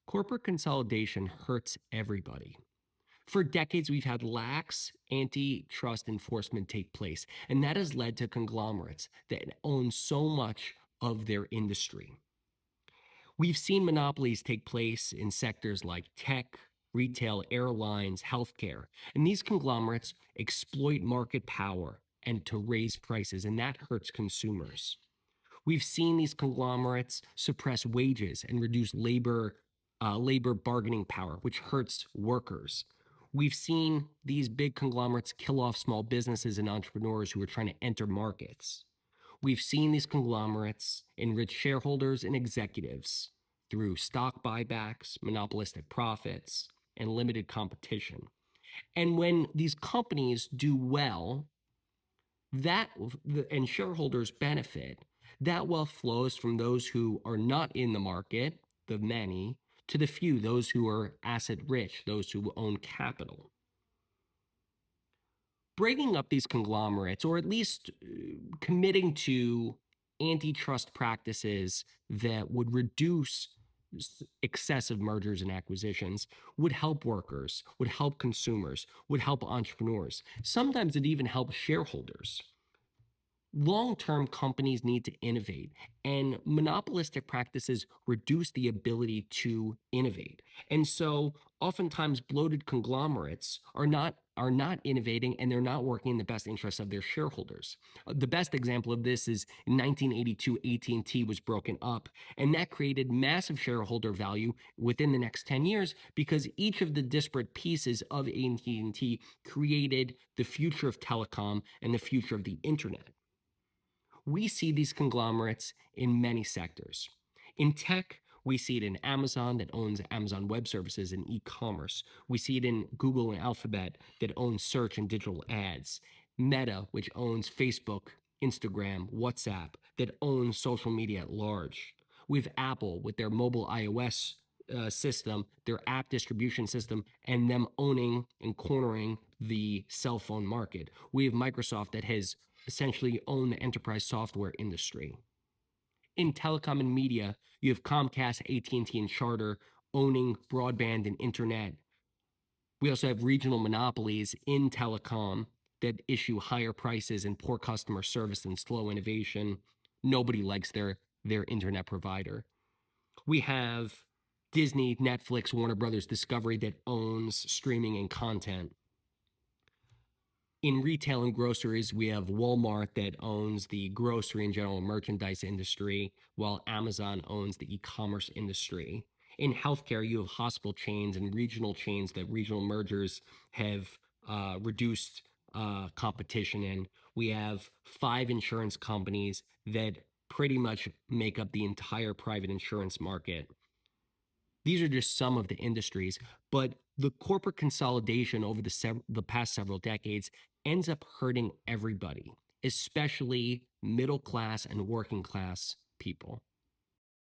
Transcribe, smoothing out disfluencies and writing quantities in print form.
Corporate consolidation hurts everybody. For decades, we've had lax antitrust enforcement take place, and that has led to conglomerates that own so much of their industry. We've seen monopolies take place in sectors like tech, retail, airlines, healthcare, and these conglomerates exploit market power and to raise prices, and that hurts consumers. We've seen these conglomerates suppress wages and reduce labor bargaining power, which hurts workers. We've seen these big conglomerates kill off small businesses and entrepreneurs who are trying to enter markets. We've seen these conglomerates enrich shareholders and executives through stock buybacks, monopolistic profits, and limited competition. And when these companies do well, that and shareholders benefit, that wealth flows from those who are not in the market, the many, to the few, those who are asset rich, those who own capital. Breaking up these conglomerates, or at least committing to antitrust practices that would reduce excessive mergers and acquisitions, would help workers, would help consumers, would help entrepreneurs. Sometimes it even helps shareholders. Long-term companies need to innovate, and monopolistic practices reduce the ability to innovate. And so oftentimes bloated conglomerates are not innovating, and they're not working in the best interests of their shareholders. The best example of this is in 1982, AT&T was broken up, and that created massive shareholder value within the next 10 years because each of the disparate pieces of AT&T created the future of telecom and the future of the internet. We see these conglomerates in many sectors. In tech, we see it in Amazon that owns Amazon Web Services and e-commerce. We see it in Google and Alphabet that owns search and digital ads. Meta, which owns Facebook, Instagram, WhatsApp, that owns social media at large. We have Apple with their mobile iOS system, their app distribution system, and them owning and cornering the cell phone market. We have Microsoft that has essentially owned the enterprise software industry. In telecom and media, you have Comcast, AT&T, and Charter owning broadband and internet. We also have regional monopolies in telecom that issue higher prices and poor customer service and slow innovation. Nobody likes their internet provider. We have Disney, Netflix, Warner Brothers Discovery that owns streaming and content. In retail and groceries, we have Walmart that owns the grocery and general merchandise industry, while Amazon owns the e-commerce industry. In healthcare, you have hospital chains and regional chains that regional mergers have reduced competition in. We have 5 insurance companies that pretty much make up the entire private insurance market. These are just some of the industries, but the corporate consolidation over the past several decades ends up hurting everybody, especially middle class and working class people.